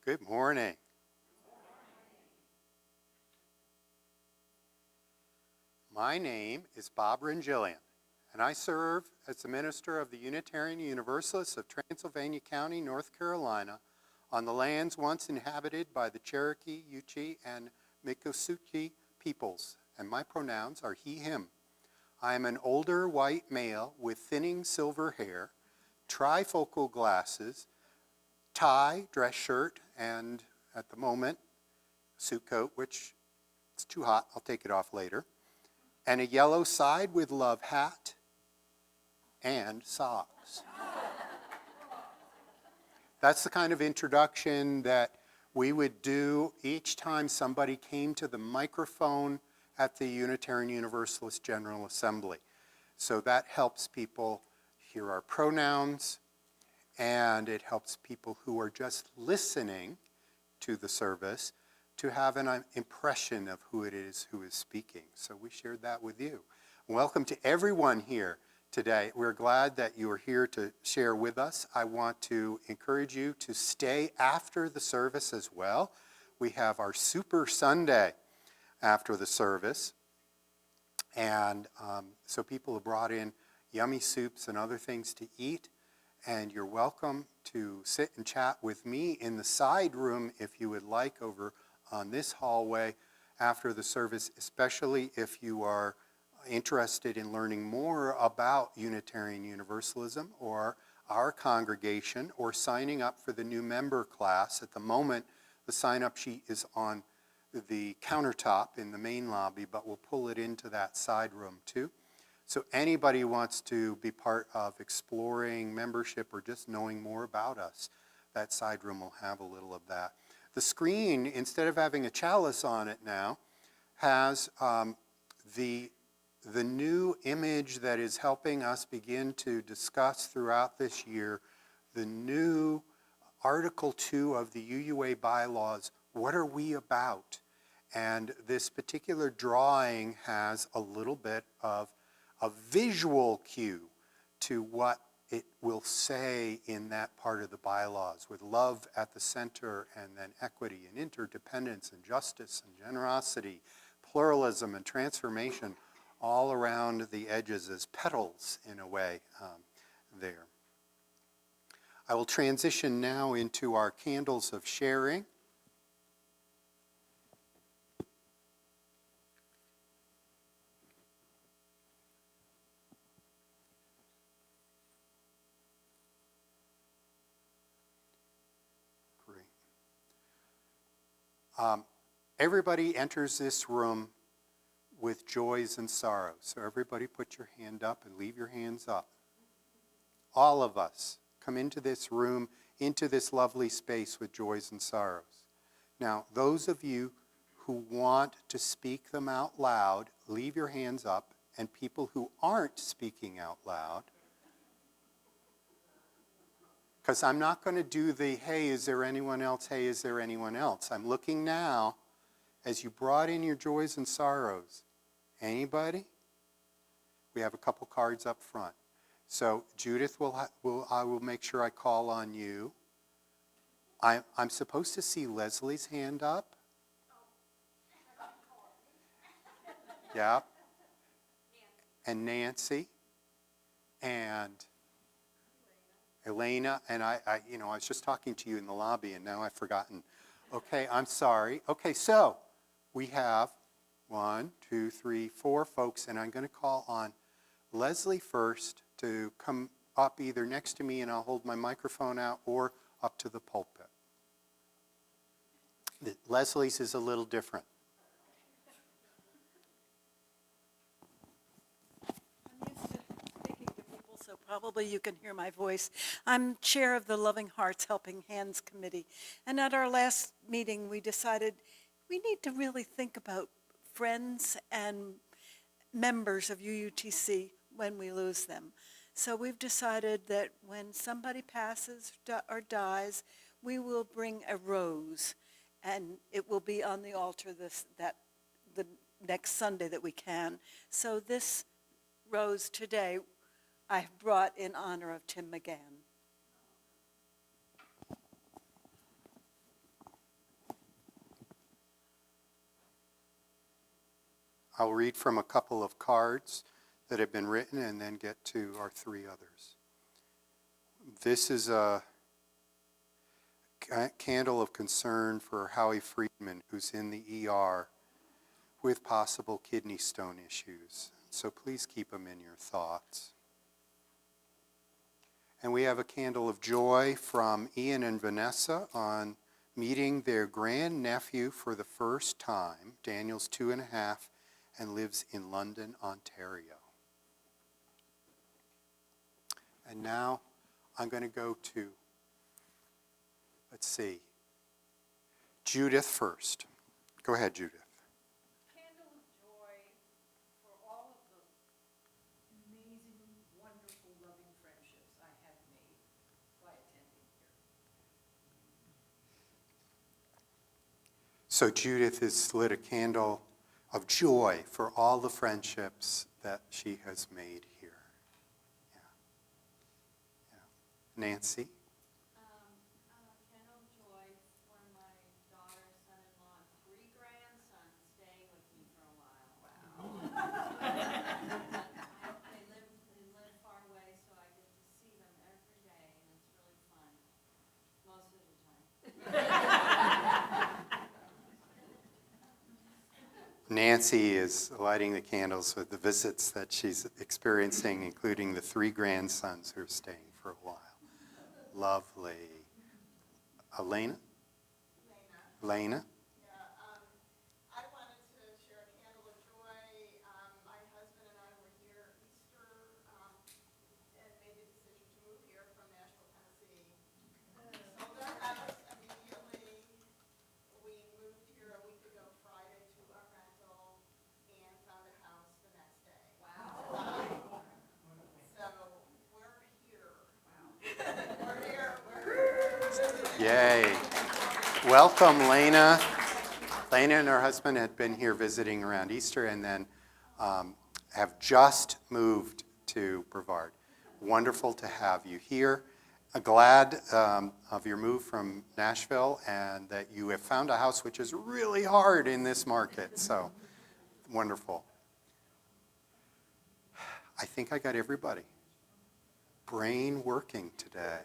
Good morning. My name is Bob Ringillian, and I serve as the minister of the Unitarian Universalists of Transylvania County, North Carolina, on the lands once inhabited by the Cherokee, Yuchi, and Miccosukee peoples, and my pronouns are he, him. I am an older white male with thinning silver hair, trifocal glasses, tie, dress shirt, and at the moment, suit coat, which it's too hot, I'll take it off later, and a yellow side with love hat and socks. That's the kind of introduction that we would do each time somebody came to the microphone at the Unitarian Universalist General Assembly. So that helps people hear our pronouns, and it helps people who are just listening to the service to have an impression of who it is who is speaking. So we shared that with you. Welcome to everyone here today. We're glad that you are here to share with us. I want to encourage you to stay after the service as well. We have our Super Sunday after the service. And so people have brought in yummy soups and other things to eat. And you're welcome to sit and chat with me in the side room if you would like over on this hallway after the service, especially if you are interested in learning more about Unitarian Universalism or our congregation or signing up for the new member class. At the moment, the sign-up sheet is on the countertop in the main lobby, but we'll pull it into that side room too. So anybody who wants to be part of exploring membership or just knowing more about us, that side room will have a little of that. The screen, instead of having a chalice on it now, has the new image that is helping us begin to discuss throughout this year the new Article 2 of the UUA bylaws. What are we about? And this particular drawing has a little bit of a visual cue to what it will say in that part of the bylaws, with love at the center, and then equity and interdependence and justice and generosity, pluralism and transformation all around the edges as petals in a way there. I will transition now into our candles of sharing. Everybody enters this room with joys and sorrows. So everybody put your hand up and leave your hands up. All of us come into this room, into this lovely space with joys and sorrows. Now, those of you who want to speak them out loud, leave your hands up, and people who aren't speaking out loud, because I'm not going to do the, hey, is there anyone else? Hey, is there anyone else? I'm looking now, as you brought in your joys and sorrows. Anybody? We have a couple cards up front. So Judith, I will make sure I call on you. I'm supposed to see Leslie's hand up. Yeah. And Nancy. And Elena, and I was just talking to you in the lobby, and now I've forgotten. Okay, I'm sorry. Okay, so we have 1, 2, 3, 4 folks, and I'm going to call on Leslie first to come up either next to me, and I'll hold my microphone out, or up to the pulpit. Leslie's is a little different. So probably you can hear my voice. I'm chair of the Loving Hearts Helping Hands Committee. And at our last meeting, we decided we need to really think about friends and members of UUTC when we lose them. So we've decided that when somebody passes or dies, we will bring a rose, and it will be on the altar the next Sunday that we can. So this rose today I brought in honor of Tim McGann. I'll read from a couple of cards that have been written and then get to our three others. This is a candle of concern for Howie Friedman, who's in the ER with possible kidney stone issues. So please keep him in your thoughts. And we have a candle of joy from Ian and Vanessa on meeting their grandnephew for the first time. Daniel's 2.5 and lives in London, Ontario. And now I'm going to go to, let's see, Judith first. Go ahead, Judith. Candle of joy for all of the amazing, wonderful, loving friendships I have made by attending here. So Judith has lit a candle of joy for all the friendships that she has made here. Yeah. Yeah. Nancy? Candle of joy for my daughter, son-in-law, and 3 grandsons staying with me for a while. Wow. They live far away, so I get to see them every day, and it's really fun, most of the time. Nancy is lighting the candles with the visits that she's experiencing, including the 3 grandsons who are staying for a while. Lovely. Elena? Lena? I wanted to share a candle of joy. My husband and I were here Easter and made the decision to move here from Nashville, Tennessee. Sold our house immediately. We moved here a week ago Friday to our rental and found a house the next day. Wow. So we're here. Wow. We're here. Yay. Welcome, Lena. Lena and her husband had been here visiting around Easter and then have just moved to Brevard. Wonderful to have you here. Glad of your move from Nashville and that you have found a house which is really hard in this market. So wonderful. I think I got everybody. Brain working today.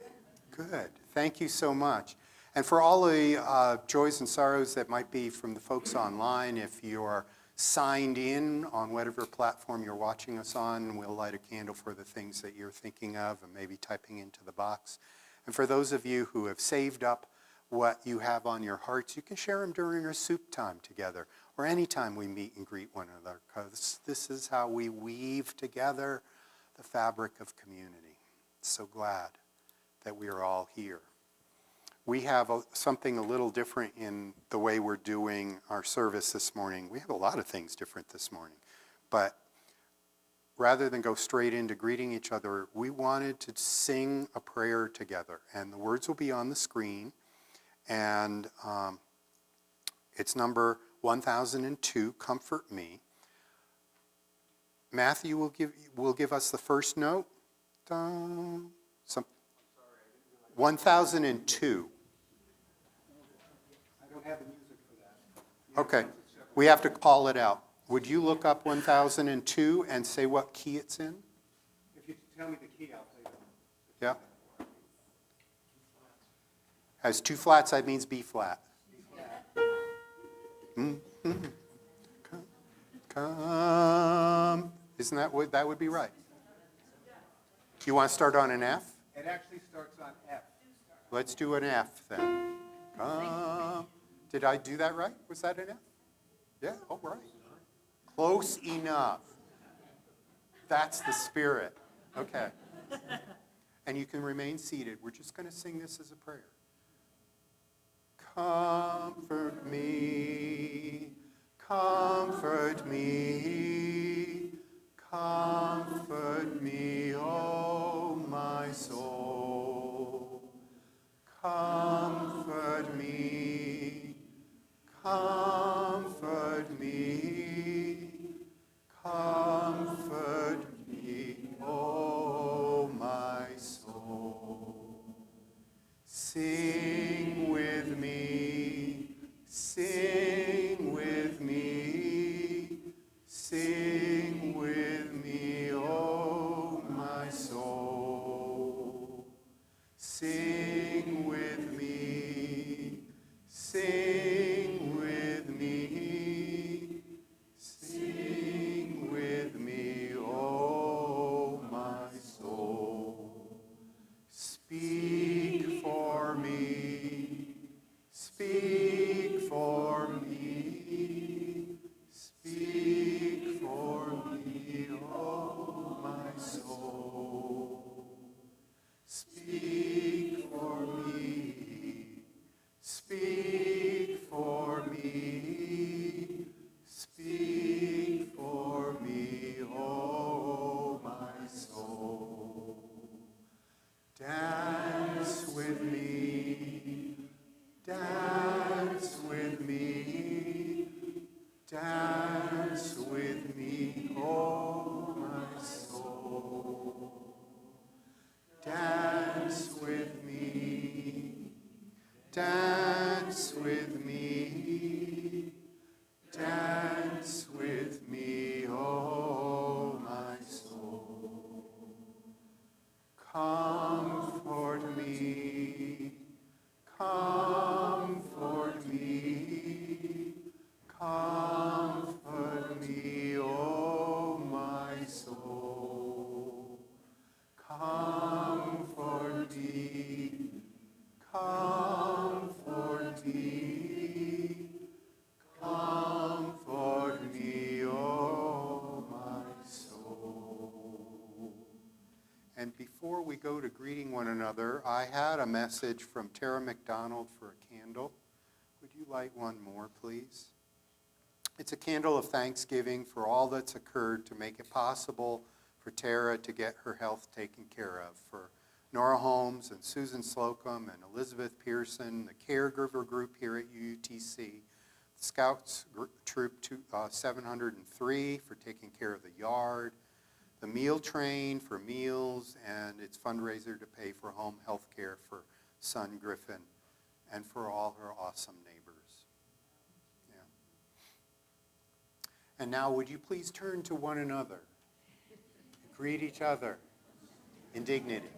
Good. Thank you so much. And for all the joys and sorrows that might be from the folks online, if you're signed in on whatever platform you're watching us on, we'll light a candle for the things that you're thinking of and maybe typing into the box. And for those of you who have saved up what you have on your hearts, you can share them during our soup time together or anytime we meet and greet one another, because this is how we weave together the fabric of community. So glad that we are all here. We have something a little different in the way we're doing our service this morning. We have a lot of things different this morning. But rather than go straight into greeting each other, we wanted to sing a prayer together. And the words will be on the screen. And it's number 1002, Comfort Me. Matthew will give us the first note. 1002. I don't have the music for that. Okay, we have to call it out. Would you look up 1002 and say what key it's in? If you tell me the key, I'll play it. Yeah? Has 2 flats, that means B flat. Come. Isn't that what, that would be right? You want to start on an F? It actually starts on F. Let's do an F then. Come. Did I do that right? Was that an F? Yeah, all right. Close enough. That's the spirit. Okay. And you can remain seated. We're just going to sing this as a prayer. Comfort me, comfort me, comfort me, oh my soul. Comfort me, comfort me, comfort me, oh my soul. Sing with me, sing with me, Speak for me, speak for me, oh my soul. Speak for me, speak for me, speak for me, oh my soul. Dance with me, dance with me, dance with me, oh my soul. Dance with me, dance with me, dance with me, oh my soul. Comfort me, comfort me, comfort me, oh my soul. Comfort me, comfort me, comfort me, oh my soul. And before we go to greeting one another, I had a message from Tara McDonald for a candle. Would you light one more, please? It's a candle of thanksgiving for all that's occurred to make it possible for Tara to get her health taken care of, for Nora Holmes and Susan Slocum and Elizabeth Pearson, the caregiver group here at UUTC, the Scouts Troop 703 for taking care of the yard, the meal train for meals, and its fundraiser to pay for home health care for son Griffin, and for all her awesome neighbors. Yeah. And now would you please turn to one another? Greet each other in dignity.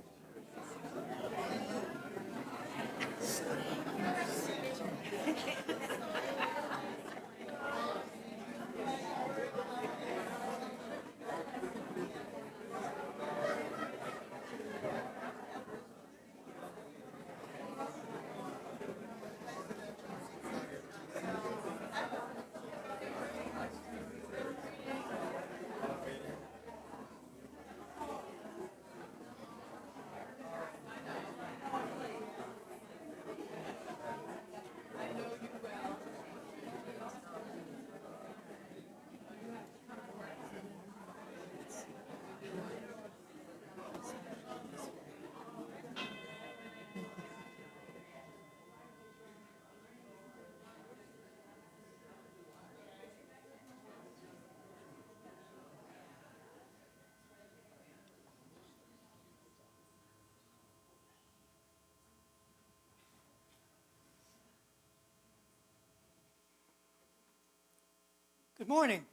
Good morning.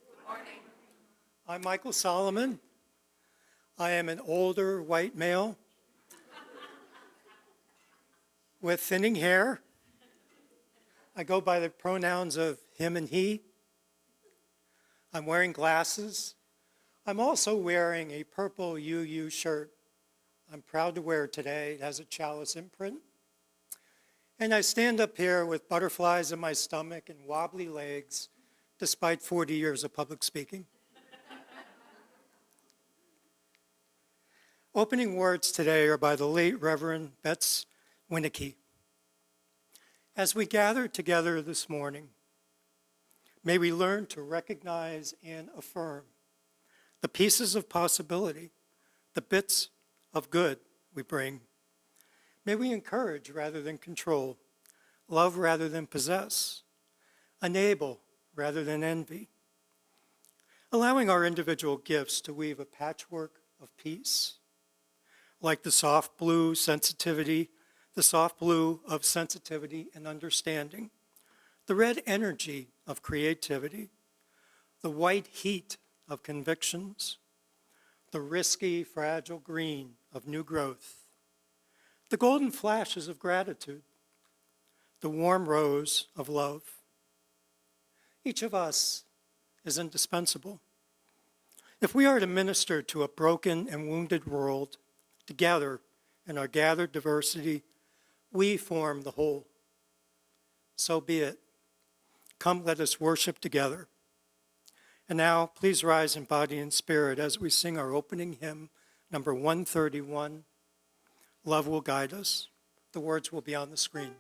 Good morning. I'm Michael Solomon. I am an older white male with thinning hair. I go by the pronouns of him and he. I'm wearing glasses. I'm also wearing a purple UU shirt I'm proud to wear today. It has a chalice imprint. And I stand up here with butterflies in my stomach and wobbly legs despite 40 years of public speaking. Opening words today are by the late Reverend Betts Winnicky. As we gather together this morning, may we learn to recognize and affirm the pieces of possibility, the bits of good we bring. May we encourage rather than control, love rather than possess, enable rather than envy, allowing our individual gifts to weave a patchwork of peace, like the soft blue sensitivity, the soft blue of sensitivity and understanding, the red energy of creativity, the white heat of convictions, the risky, fragile green of new growth, the golden flashes of gratitude, the warm rose of love. Each of us is indispensable. If we are to minister to a broken and wounded world, together in our gathered diversity, we form the whole. so be it. Come, let us worship together. And now, please rise in body and spirit as we sing our opening hymn, number 131, Love Will Guide Us. The words will be on the screen.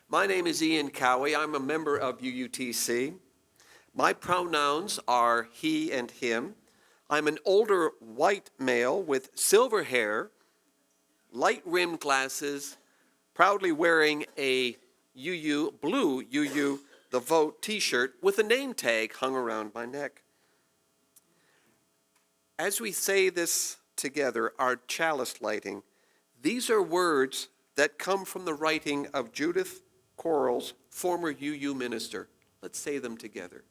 My name is Ian Cowie. I'm a member of UUTC. My pronouns are he and him. I'm an older white male with silver hair, light-rimmed glasses, proudly wearing a blue UU The Vote t-shirt with a name tag hung around my neck. As we say this together, our chalice lighting, these are words that come from the writing of Judith Quarles, former UU minister. Let's say them together.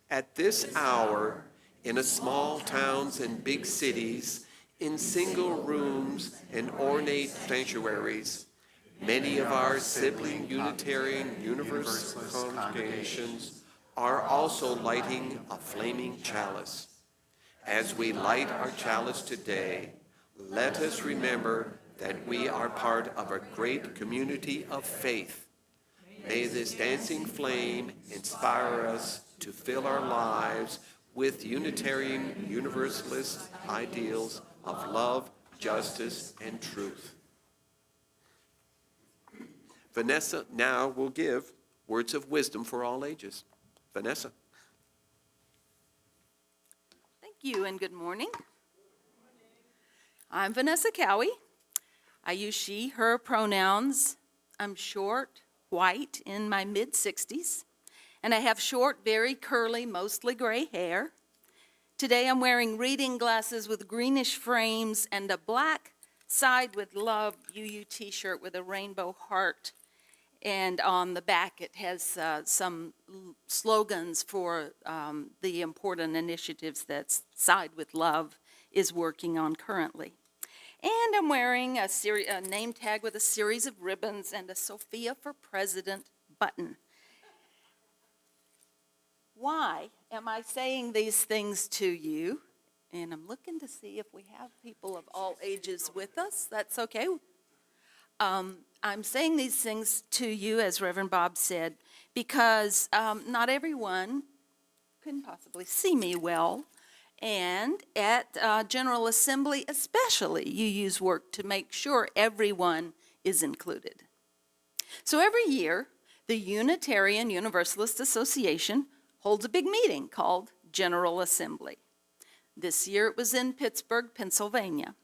At this hour, in small towns and big cities, in single rooms and ornate sanctuaries, many of our sibling Unitarian Universalist congregations are also lighting a flaming chalice. As we light our chalice today, let us remember that we are part of a great community of faith. May this dancing flame inspire us to fill our lives with Unitarian Universalist ideals of love, justice, and truth. Vanessa now will give words of wisdom for all ages. Vanessa. Thank you and good morning. I'm Vanessa Cowie. I use she, her pronouns. I'm short, white, in my mid-60s, and I have short, very curly, mostly gray hair. Today I'm wearing reading glasses with greenish frames and a black Side with Love UU t-shirt with a rainbow heart. And on the back it has some slogans for the important initiatives that Side with Love is working on currently. And I'm wearing a name tag with a series of ribbons and a Sophia for President button. Why am I saying these things to you? And I'm looking to see if we have people of all ages with us. That's okay. I'm saying these things to you, as Reverend Bob said, because not everyone can possibly see me well. And at General Assembly especially, you use work to make sure everyone is included. So every year, the Unitarian Universalist Association holds a big meeting called General Assembly. This year it was in Pittsburgh, Pennsylvania.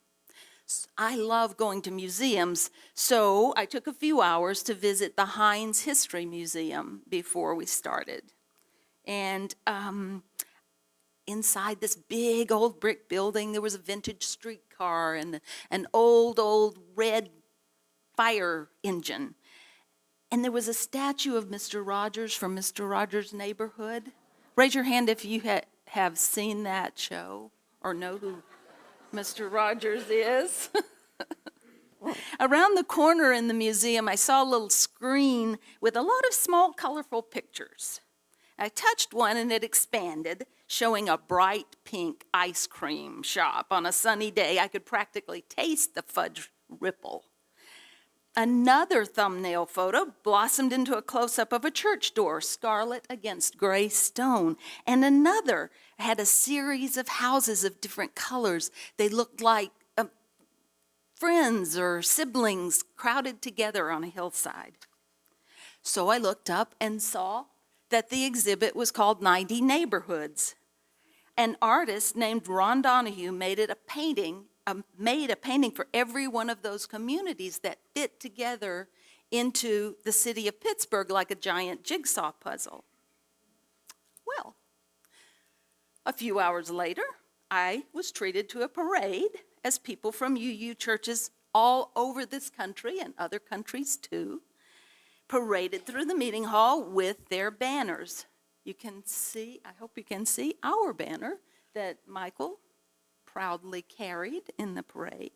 I love going to museums, so I took a few hours to visit the Heinz History Museum before we started. And inside this big old brick building, there was a vintage streetcar and an old red fire engine. And there was a statue of Mr. Rogers from Mr. Rogers' Neighborhood. Raise your hand if you have seen that show or know who Mr. Rogers is. Around the corner in the museum, I saw a little screen with a lot of small, colorful pictures. I touched one and it expanded, showing a bright pink ice cream shop. On a sunny day, I could practically taste the fudge ripple. Another thumbnail photo blossomed into a close-up of a church door, scarlet against gray stone. And another had a series of houses of different colors. They looked like friends or siblings crowded together on a hillside. So I looked up and saw that the exhibit was called 90 Neighborhoods. An artist named Ron Donahue made a painting for every one of those communities that fit together into the city of Pittsburgh like a giant jigsaw puzzle. Well, a few hours later, I was treated to a parade as people from UU churches all over this country and other countries too paraded through the meeting hall with their banners. You can see, I hope you can see our banner that Michael proudly carried in the parade.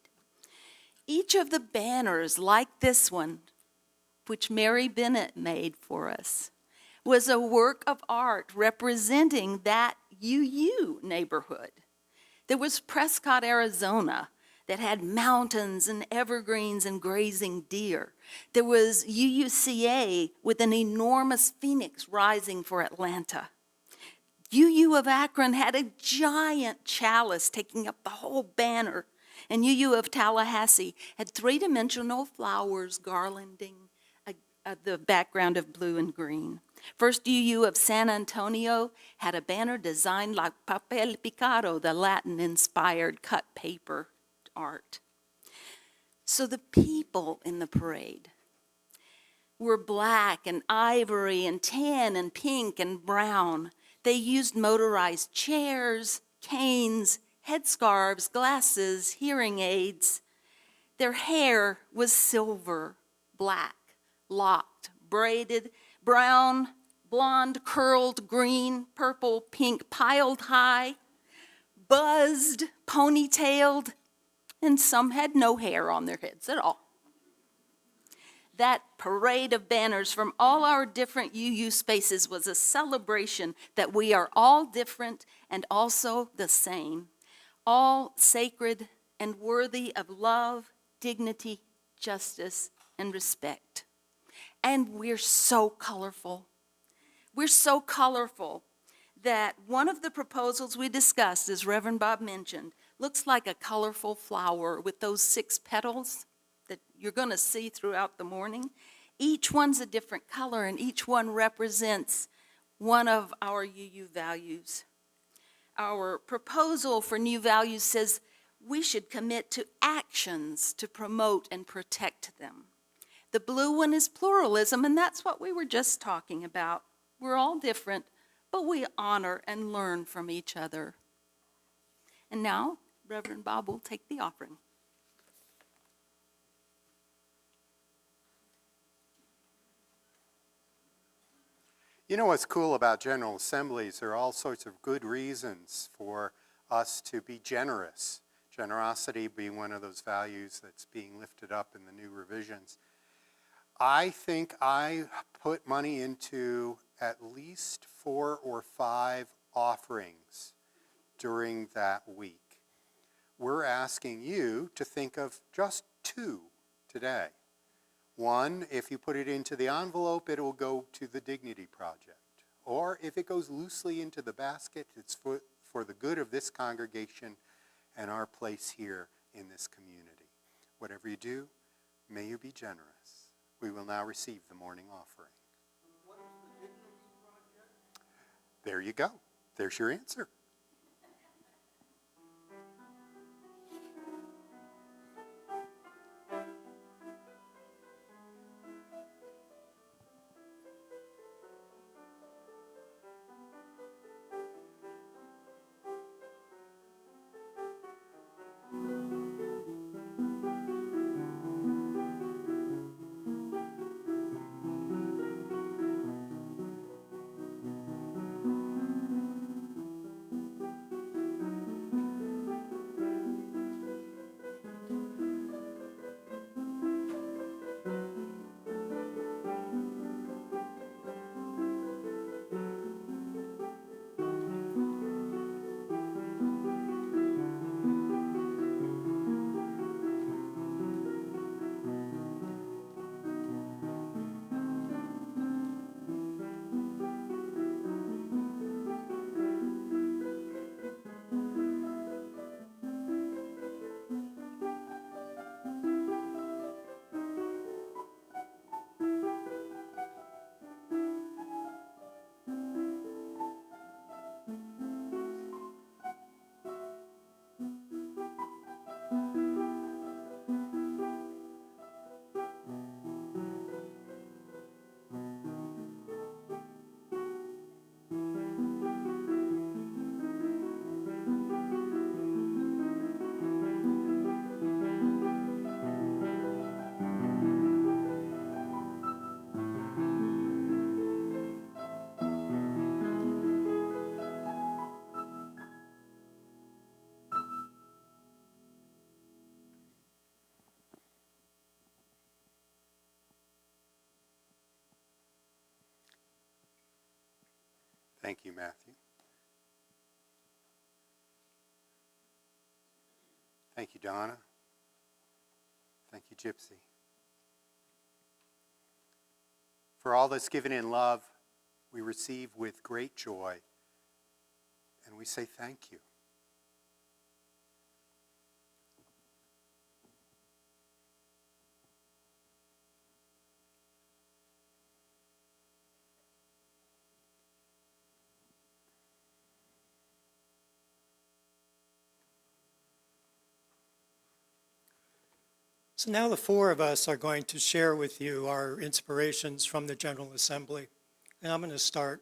Each of the banners, like this one, which Mary Bennett made for us, was a work of art representing that UU neighborhood. There was Prescott, Arizona, that had mountains and evergreens and grazing deer. There was UUCA with an enormous phoenix rising for Atlanta. UU of Akron had a giant chalice taking up the whole banner. And UU of Tallahassee had three-dimensional flowers garlanding the background of blue and green. First UU of San Antonio had a banner designed like papel picado, the Latin-inspired cut paper art. So the people in the parade were black and ivory and tan and pink and brown. They used motorized chairs, canes, headscarves, glasses, hearing aids. Their hair was silver, black, locked, braided, brown, blonde, curled, green, purple, pink, piled high, buzzed, ponytailed, and some had no hair on their heads at all. That parade of banners from all our different UU spaces was a celebration that we are all different and also the same, all sacred and worthy of love, dignity, justice, and respect. And we're so colorful. We're so colorful that one of the proposals we discussed, as Reverend Bob mentioned, looks like a colorful flower with those 6 petals that you're going to see throughout the morning. Each one's a different color, and each one represents one of our UU values. Our proposal for new values says we should commit to actions to promote and protect them. The blue one is pluralism, and that's what we were just talking about. We're all different, but we honor and learn from each other. And now, Reverend Bob will take the offering. You know what's cool about General Assemblies? There are all sorts of good reasons for us to be generous. Generosity being one of those values that's being lifted up in the new revisions. I think I put money into at least 4 or 5 offerings during that week. We're asking you to think of just 2 today. One, if you put it into the envelope, it will go to the Dignity Project. Or if it goes loosely into the basket, it's for the good of this congregation and our place here in this community. Whatever you do, may you be generous. We will now receive the morning offering. What is the Dignity Project? There you go. There's your answer. Thank you, Matthew. Thank you, Donna. Thank you, Gypsy. For all that's given in love, we receive with great joy, and we say thank you. So now the four of us are going to share with you our inspirations from the General Assembly. And I'm going to start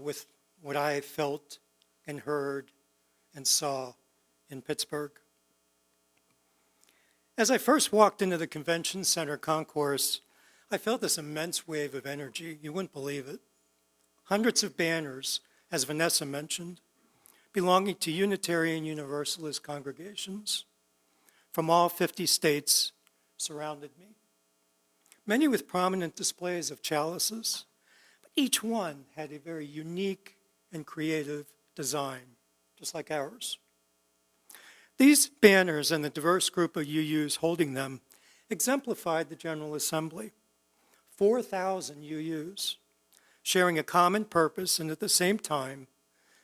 with what I felt and heard and saw in Pittsburgh. As I first walked into the Convention Center concourse, I felt this immense wave of energy. You wouldn't believe it. Hundreds of banners, as Vanessa mentioned, belonging to Unitarian Universalist congregations from all 50 states surrounded me. Many with prominent displays of chalices, but each one had a very unique and creative design, just like ours. These banners and the diverse group of UUs holding them exemplified the General Assembly. 4,000 UUs sharing a common purpose and at the same time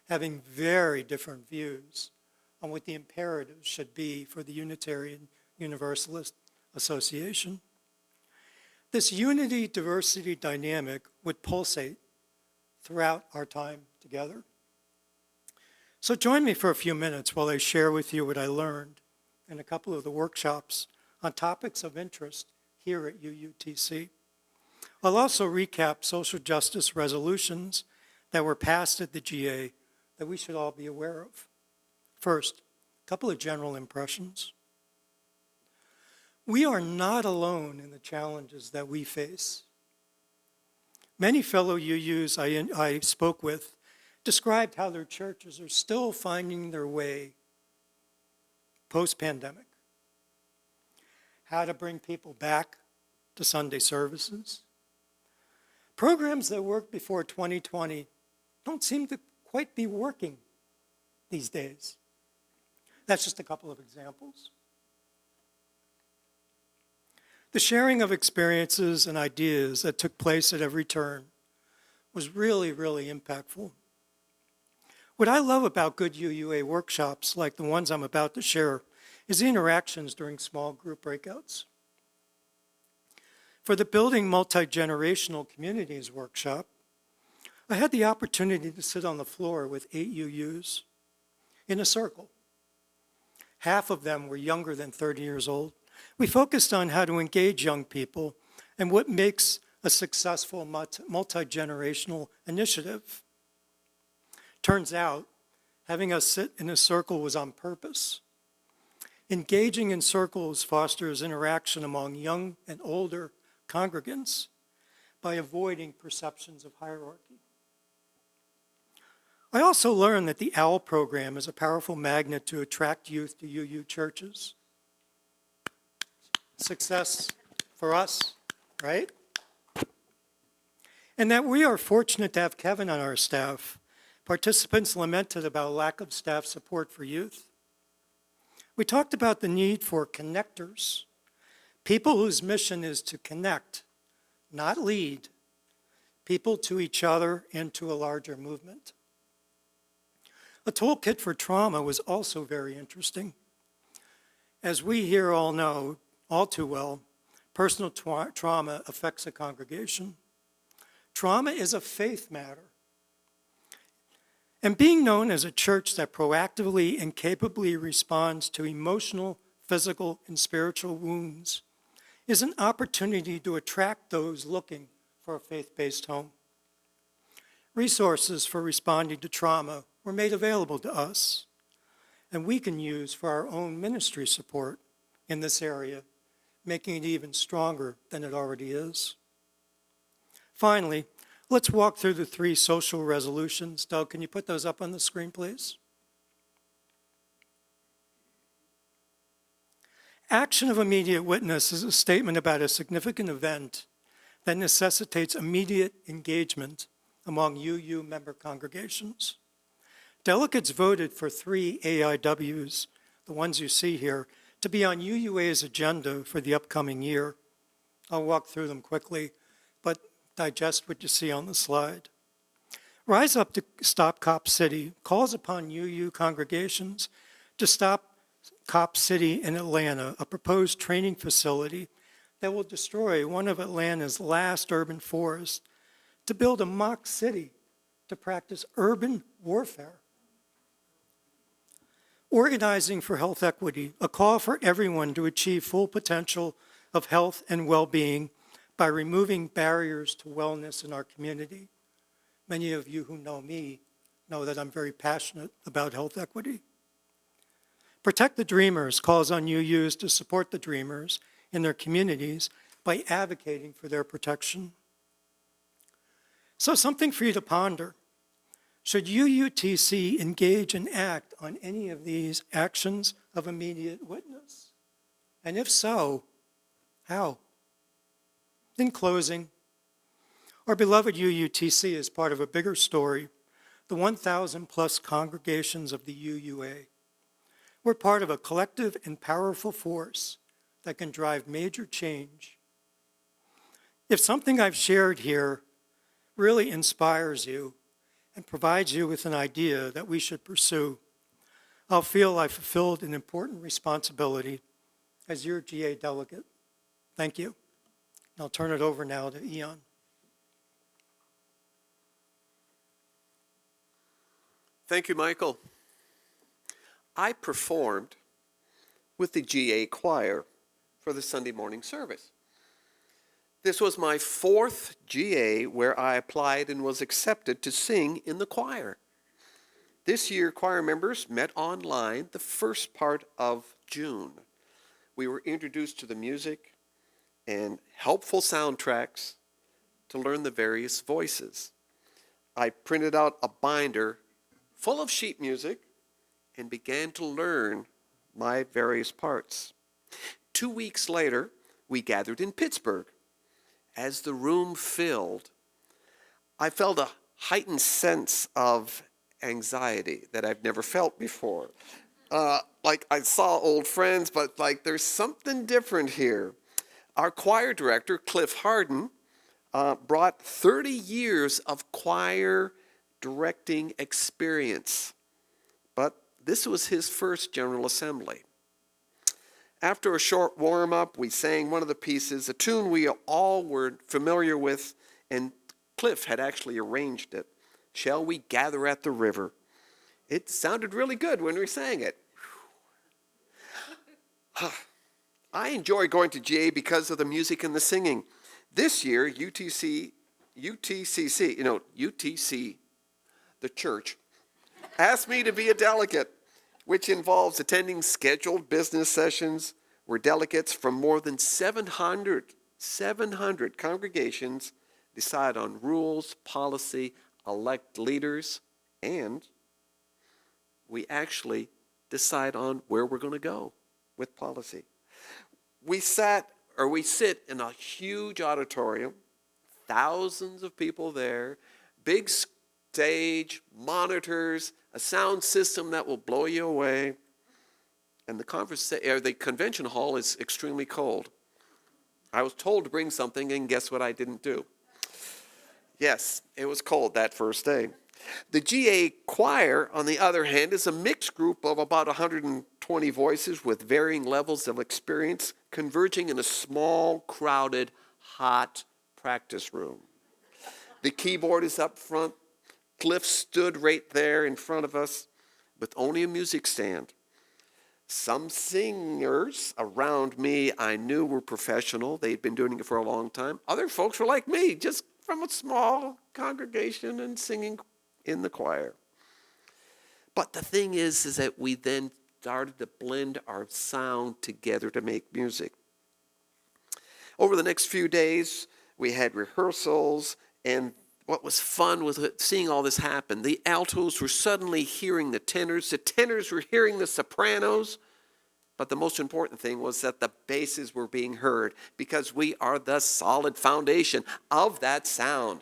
having very different views on what the imperatives should be for the Unitarian Universalist Association. This unity-diversity dynamic would pulsate throughout our time together. So join me for a few minutes while I share with you what I learned in a couple of the workshops on topics of interest here at UUTC. I'll also recap social justice resolutions that were passed at the GA that we should all be aware of. First, a couple of general impressions. We are not alone in the challenges that we face. Many fellow UUs I spoke with described how their churches are still finding their way post-pandemic. How to bring people back to Sunday services. Programs that worked before 2020 don't seem to quite be working these days. That's just a couple of examples. The sharing of experiences and ideas that took place at every turn was really, really impactful. What I love about good UUA workshops, like the ones I'm about to share, is the interactions during small group breakouts. For the Building Multi-Generational Communities workshop, I had the opportunity to sit on the floor with 8 UUs in a circle. Half of them were younger than 30 years old. We focused on how to engage young people and what makes a successful multi-generational initiative. Turns out, having us sit in a circle was on purpose. Engaging in circles fosters interaction among young and older congregants by avoiding perceptions of hierarchy. I also learned that the OWL program is a powerful magnet to attract youth to UU churches. Success for us, right? And that we are fortunate to have Kevin on our staff. Participants lamented about lack of staff support for youth. We talked about the need for connectors, people whose mission is to connect, not lead, people to each other and to a larger movement. A toolkit for trauma was also very interesting. As we here all know, all too well, personal trauma affects a congregation. Trauma is a faith matter. And being known as a church that proactively and capably responds to emotional, physical, and spiritual wounds is an opportunity to attract those looking for a faith-based home. Resources for responding to trauma were made available to us, and we can use for our own ministry support in this area, making it even stronger than it already is. Finally, let's walk through the 3 social resolutions. Doug, can you put those up on the screen, please? Action of immediate witness is a statement about a significant event that necessitates immediate engagement among UU member congregations. Delegates voted for 3 AIWs, the ones you see here, to be on UUA's agenda for the upcoming year. I'll walk through them quickly, but digest what you see on the slide. Rise Up to Stop Cop City calls upon UU congregations to stop Cop City in Atlanta, a proposed training facility that will destroy one of Atlanta's last urban forests, to build a mock city to practice urban warfare. Organizing for Health Equity, a call for everyone to achieve full potential of health and well-being by removing barriers to wellness in our community. Many of you who know me know that I'm very passionate about health equity. Protect the Dreamers calls on UUs to support the Dreamers in their communities by advocating for their protection. So something for you to ponder. Should UUTC engage and act on any of these actions of immediate witness? And if so, how? In closing, our beloved UUTC is part of a bigger story, the 1,000 plus congregations of the UUA. We're part of a collective and powerful force that can drive major change. If something I've shared here really inspires you and provides you with an idea that we should pursue, I'll feel I fulfilled an important responsibility as your GA delegate. Thank you. And I'll turn it over now to Ian. Thank you, Michael. I performed with the GA choir for the Sunday morning service. This was my 4th GA where I applied and was accepted to sing in the choir. This year, choir members met online the first part of June. We were introduced to the music and helpful soundtracks to learn the various voices. I printed out a binder full of sheet music and began to learn my various parts. 2 weeks later, we gathered in Pittsburgh. As the room filled, I felt a heightened sense of anxiety that I've never felt before. Like I saw old friends, but like there's something different here. Our choir director, Cliff Harden, brought 30 years of choir directing experience, but this was his first General Assembly. After a short warm-up, we sang one of the pieces, a tune we all were familiar with, and Cliff had actually arranged it, "Shall We Gather at the River?" It sounded really good when we sang it. I enjoy going to GA because of the music and the singing. This year, UTC, the church, asked me to be a delegate, which involves attending scheduled business sessions where delegates from more than 700 congregations decide on rules, policy, elect leaders, and we actually decide on where we're going to go with policy. We sit in a huge auditorium, thousands of people there, big stage, monitors, a sound system that will blow you away, and the convention hall is extremely cold. I was told to bring something, and guess what I didn't do? Yes, it was cold that first day. The GA choir, on the other hand, is a mixed group of about 120 voices with varying levels of experience converging in a small, crowded, hot practice room. The keyboard is up front. Cliff stood right there in front of us with only a music stand. Some singers around me I knew were professional. They'd been doing it for a long time. Other folks were like me, just from a small congregation and singing in the choir. But the thing is that we then started to blend our sound together to make music. Over the next few days, we had rehearsals, and what was fun was seeing all this happen. The altos were suddenly hearing the tenors were hearing the sopranos, but the most important thing was that the basses were being heard because we are the solid foundation of that sound.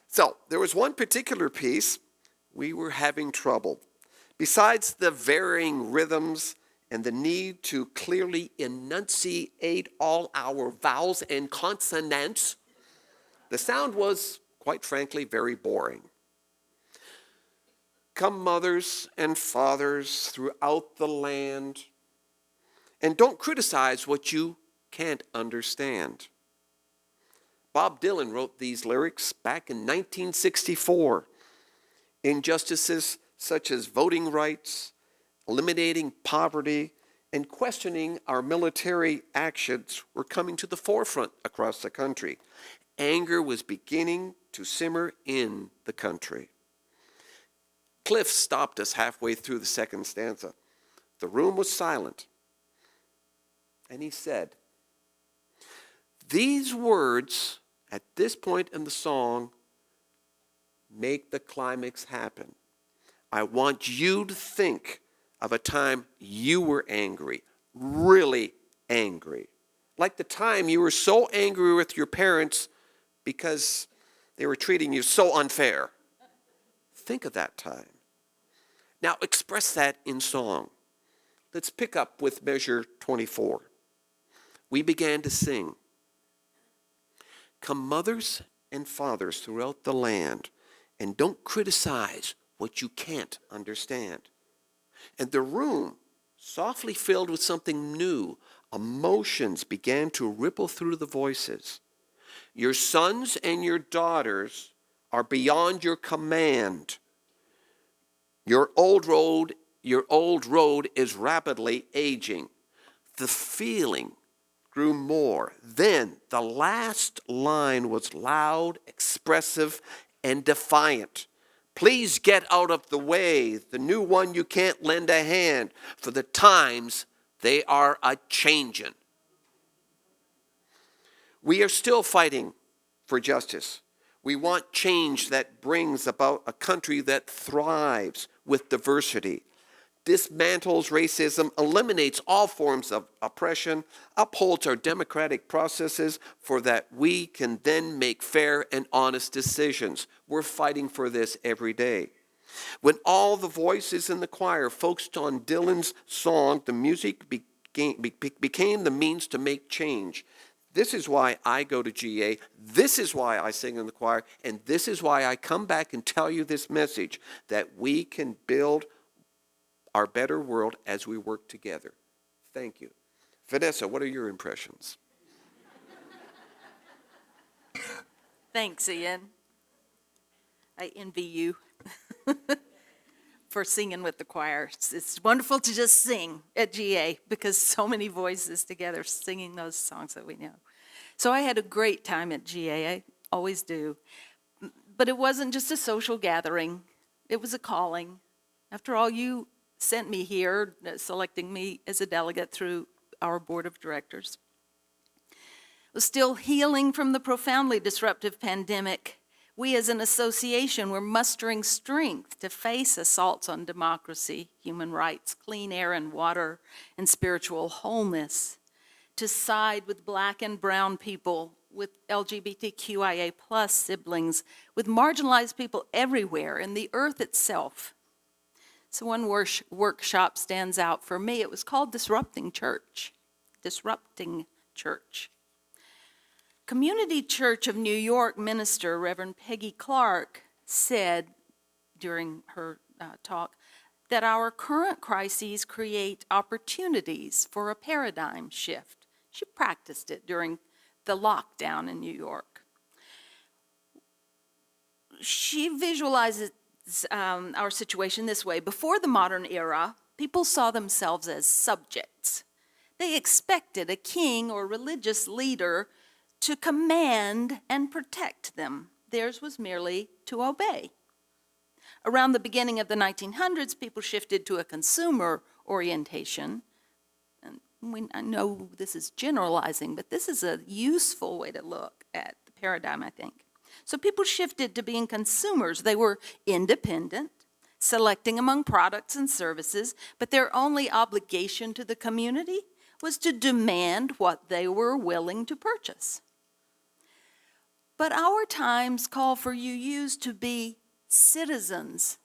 So there was one particular piece we were having trouble. Besides the varying rhythms and the need to clearly enunciate all our vowels and consonants, the sound was, quite frankly, very boring. Come, mothers and fathers throughout the land, and don't criticize what you can't understand. Bob Dylan wrote these lyrics back in 1964. Injustices such as voting rights, eliminating poverty, and questioning our military actions were coming to the forefront across the country. Anger was beginning to simmer in the country. Cliff stopped us halfway through the second stanza. The room was silent. And he said, "These words at this point in the song make the climax happen. I want you to think of a time you were angry, really angry. Like the time you were so angry with your parents because they were treating you so unfair. Think of that time. Now express that in song. Let's pick up with measure 24. We began to sing. Come, mothers and fathers throughout the land, and don't criticize what you can't understand. And the room, softly filled with something new, emotions began to ripple through the voices. Your sons and your daughters are beyond your command. Your old road is rapidly aging. The feeling grew more. Then the last line was loud, expressive, and defiant. Please get out of the way, the new one you can't lend a hand, for the times they are a-changin'. We are still fighting for justice. We want change that brings about a country that thrives with diversity, dismantles racism, eliminates all forms of oppression, upholds our democratic processes for that we can then make fair and honest decisions. We're fighting for this every day. When all the voices in the choir focused on Dylan's song, the music became the means to make change. This is why I go to GA, this is why I sing in the choir, and this is why I come back and tell you this message, that we can build our better world as we work together. Thank you. Vanessa, what are your impressions? Thanks, Ian. I envy you for singing with the choir. It's wonderful to just sing at GA because so many voices together singing those songs that we know. So I had a great time at GA. I always do. But it wasn't just a social gathering. It was a calling. After all, you sent me here, selecting me as a delegate through our board of directors. Was still healing from the profoundly disruptive pandemic. We as an association were mustering strength to face assaults on democracy, human rights, clean air and water, and spiritual wholeness, to side with Black and brown people, with LGBTQIA+ siblings, with marginalized people everywhere, in the earth itself. So one workshop stands out for me. It was called Disrupting Church. Disrupting Church. Community Church of New York minister, Reverend Peggy Clark, said during her talk that our current crises create opportunities for a paradigm shift. She practiced it during the lockdown in New York. She visualizes our situation this way. Before the modern era, people saw themselves as subjects. They expected a king or religious leader to command and protect them. Theirs was merely to obey. Around the beginning of the 1900s, people shifted to a consumer orientation. And I know this is generalizing, but this is a useful way to look at the paradigm, I think. So people shifted to being consumers. They were independent, selecting among products and services, but their only obligation to the community was to demand what they were willing to purchase. But our times call for UUs to be citizens,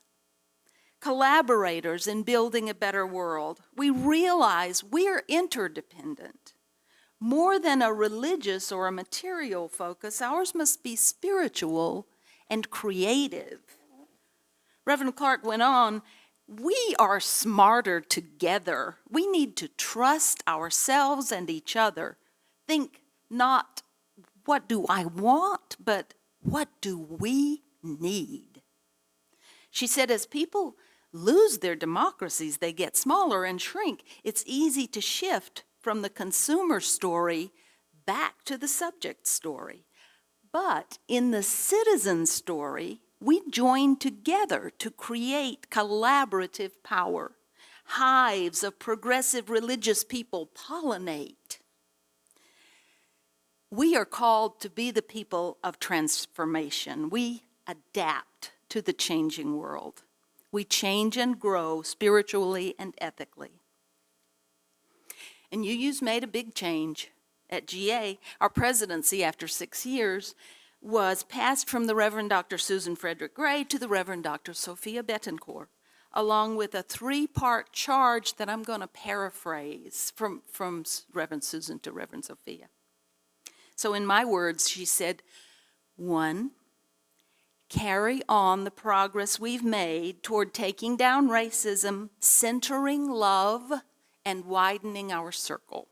collaborators in building a better world. We realize we're interdependent. More than a religious or a material focus, ours must be spiritual and creative. Reverend Clark went on, we are smarter together. We need to trust ourselves and each other. Think not, what do I want, but what do we need? She said, as people lose their democracies, they get smaller and shrink. It's easy to shift from the consumer story back to the subject story. But in the citizen story, we join together to create collaborative power. Hives of progressive religious people pollinate. We are called to be the people of transformation. We adapt to the changing world. We change and grow spiritually and ethically. And UU's made a big change. At GA, our presidency after 6 years was passed from the Reverend Dr. Susan Frederick Gray to the Reverend Dr. Sophia Bettencourt, along with a 3-part charge that I'm going to paraphrase from Reverend Susan to Reverend Sophia. So in my words, she said, 1, carry on the progress we've made toward taking down racism, centering love, and widening our circle.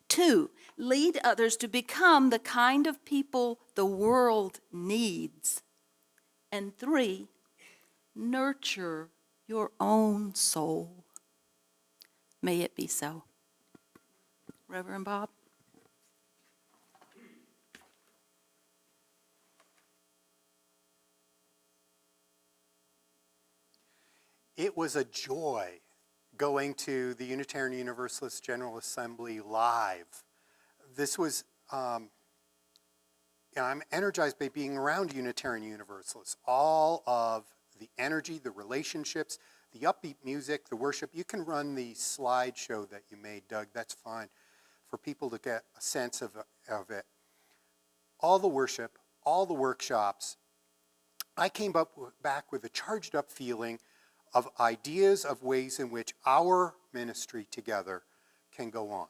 2, lead others to become the kind of people the world needs. And 3, nurture your own soul. May it be so. Reverend Bob? It was a joy going to the Unitarian Universalist General Assembly live. This was, I'm energized by being around Unitarian Universalists. All of the energy, the relationships, the upbeat music, the worship. You can run the slideshow that you made, Doug, that's fine, for people to get a sense of it. All the worship, all the workshops. I came back with a charged up feeling of ideas of ways in which our ministry together can go on.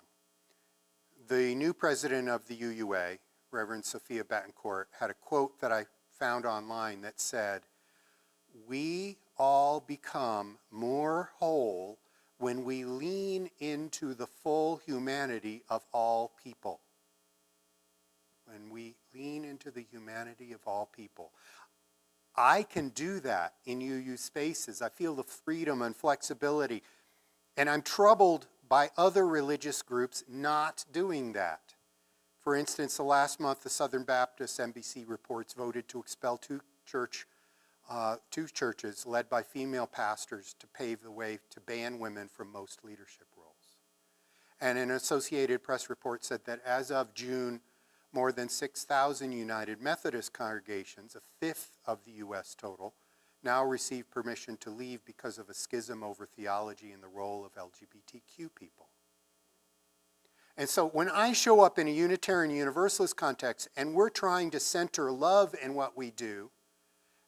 The new president of the UUA, Reverend Sophia Bettencourt, had a quote that I found online that said, "We all become more whole when we lean into the full humanity of all people." When we lean into the humanity of all people. I can do that in UU spaces. I feel the freedom and flexibility. And I'm troubled by other religious groups not doing that. For instance, last month, the Southern Baptist NBC reports voted to expel two churches led by female pastors to pave the way to ban women from most leadership roles. And an Associated Press report said that as of June, more than 6,000 United Methodist congregations, a fifth of the U.S. total, now receive permission to leave because of a schism over theology and the role of LGBTQ people. And so when I show up in a Unitarian Universalist context and we're trying to center love in what we do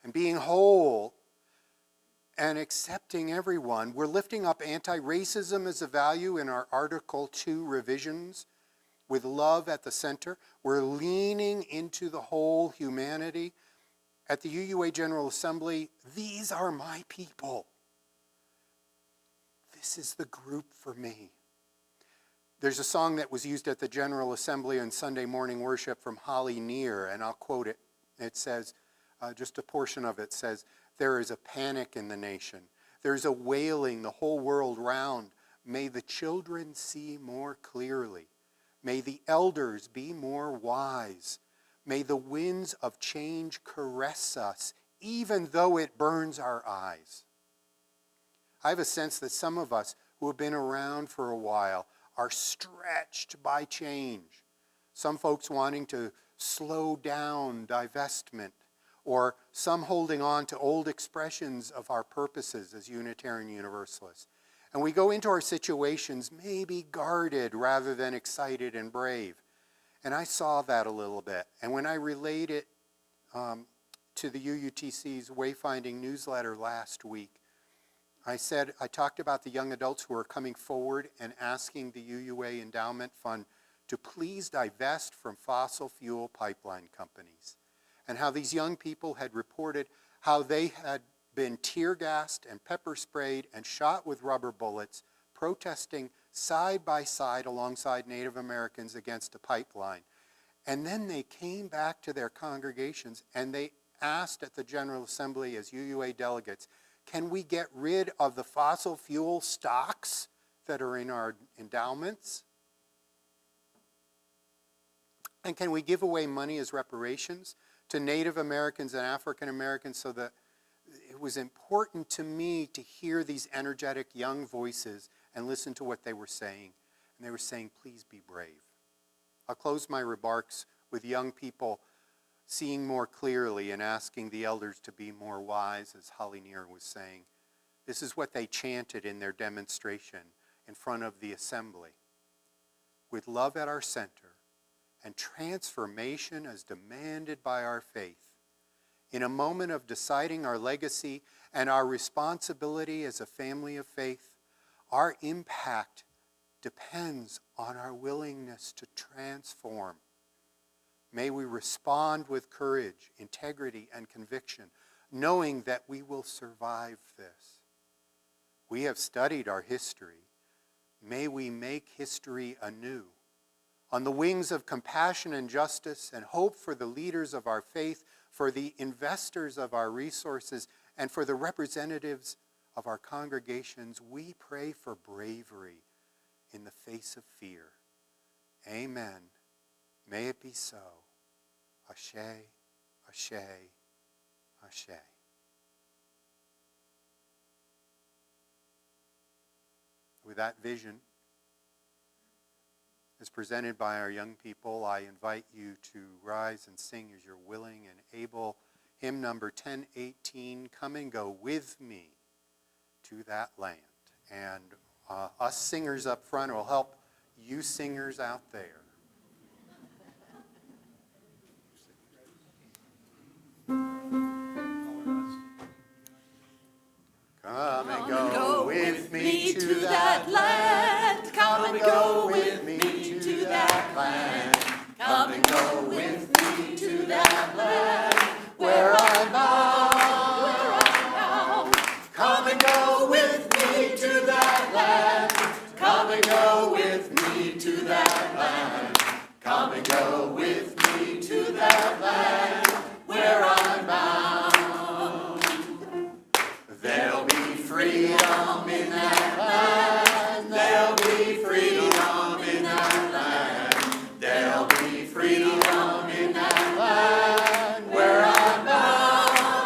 and being whole and accepting everyone, we're lifting up anti-racism as a value in our Article 2 revisions, with love at the center. We're leaning into the whole humanity. At the UUA General Assembly, these are my people. This is the group for me. There's a song that was used at the General Assembly on Sunday morning worship from Holly Near, and I'll quote it. It says, just a portion of it says, "There is a panic in the nation. There's a wailing the whole world round. May the children see more clearly. May the elders be more wise. May the winds of change caress us, even though it burns our eyes." I have a sense that some of us who have been around for a while are stretched by change. Some folks wanting to slow down divestment, or some holding on to old expressions of our purposes as Unitarian Universalists. And we go into our situations maybe guarded rather than excited and brave. And I saw that a little bit. And when I relayed it to the UUTC's Wayfinding newsletter last week, I talked about the young adults who are coming forward and asking the UUA Endowment Fund to please divest from fossil fuel pipeline companies, and how these young people had reported how they had been tear gassed and pepper sprayed and shot with rubber bullets, protesting side by side alongside Native Americans against a pipeline. And then they came back to their congregations and they asked at the General Assembly as UUA delegates, can we get rid of the fossil fuel stocks that are in our endowments? And can we give away money as reparations to Native Americans and African Americans? So that it was important to me to hear these energetic young voices and listen to what they were saying. And they were saying, please be brave. I'll close my remarks with young people seeing more clearly and asking the elders to be more wise, as Holly Neer was saying. This is what they chanted in their demonstration in front of the assembly. With love at our center and transformation as demanded by our faith, in a moment of deciding our legacy and our responsibility as a family of faith, our impact depends on our willingness to transform. May we respond with courage, integrity, and conviction, knowing that we will survive this. We have studied our history. May we make history anew. On the wings of compassion and justice and hope for the leaders of our faith, for the investors of our resources, and for the representatives of our congregations, we pray for bravery in the face of fear. Amen. May it be so. Ashe, ashe, ashe. With that vision, as presented by our young people, I invite you to rise and sing as you're willing and able. Hymn number 1018, Come and Go With Me to That Land. And us singers up front will help you singers out there. Come and go with me to that land. Come and go with me to that land. Come and go with me to that land where I'm bound. Come and go with me to that land. Come and go with me to that land. Come and go with me to that land where I'm bound. There'll be freedom in that land. There'll be freedom in that land. There'll be freedom in that land where I'm bound.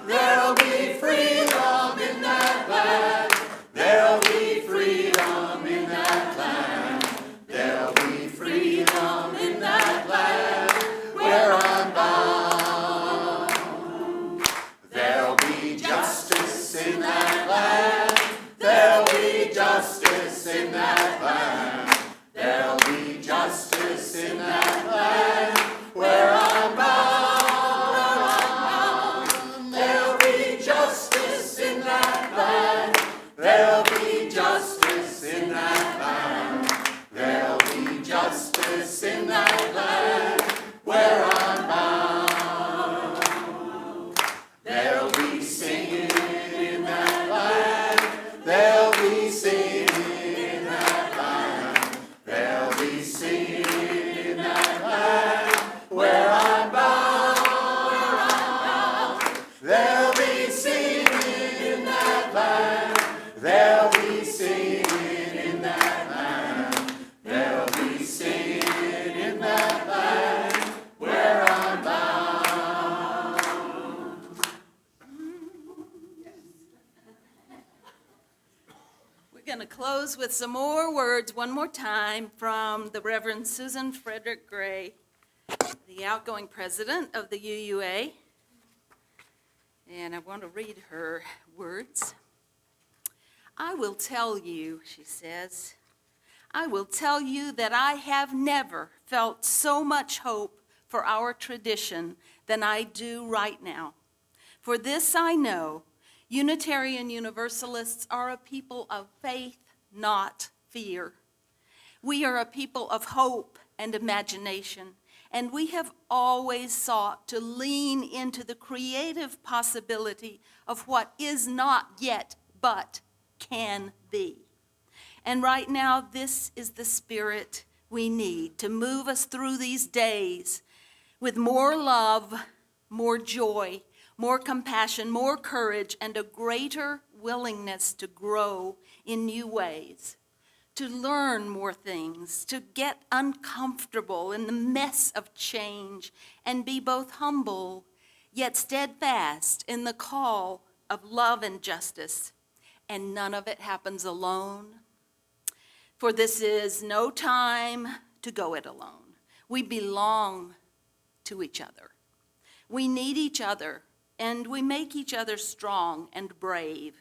There'll be freedom in that land. There'll be freedom in that land. There'll be freedom in that land where I'm bound. There'll be justice in that land. There'll be justice in that land. There'll be justice in that land where I'm bound. There'll be justice in that land. There'll be justice in that land. There'll be justice in that land where I'm bound. There'll be singing in that land. There'll be singing in that land. There'll be singing in that land where I'm bound. There'll be singing in that land. There'll be singing in that land. There'll be singing in that land where I'm bound. We're going to close with some more words one more time from the Reverend Susan Frederick Gray, the outgoing president of the UUA. And I want to read her words. I will tell you, she says, I will tell you that I have never felt so much hope for our tradition than I do right now. For this I know, Unitarian Universalists are a people of faith, not fear. We are a people of hope and imagination, and we have always sought to lean into the creative possibility of what is not yet but can be. And right now, this is the spirit we need to move us through these days with more love, more joy, more compassion, more courage, and a greater willingness to grow in new ways, to learn more things, to get uncomfortable in the mess of change, and be both humble yet steadfast in the call of love and justice. And none of it happens alone. For this is no time to go it alone. We belong to each other. We need each other, and we make each other strong and brave.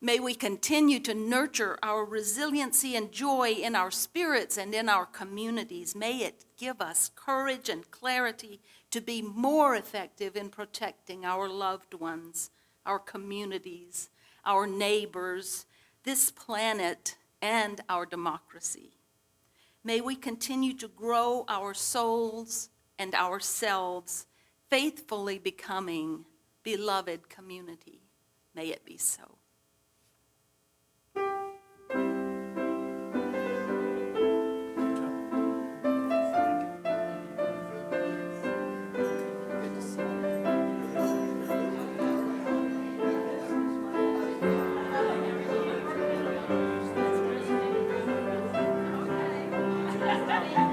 May we continue to nurture our resiliency and joy in our spirits and in our communities. May it give us courage and clarity to be more effective in protecting our loved ones, our communities, our neighbors, this planet, and our democracy. May we continue to grow our souls and ourselves, faithfully becoming beloved community. May it be so. Okay.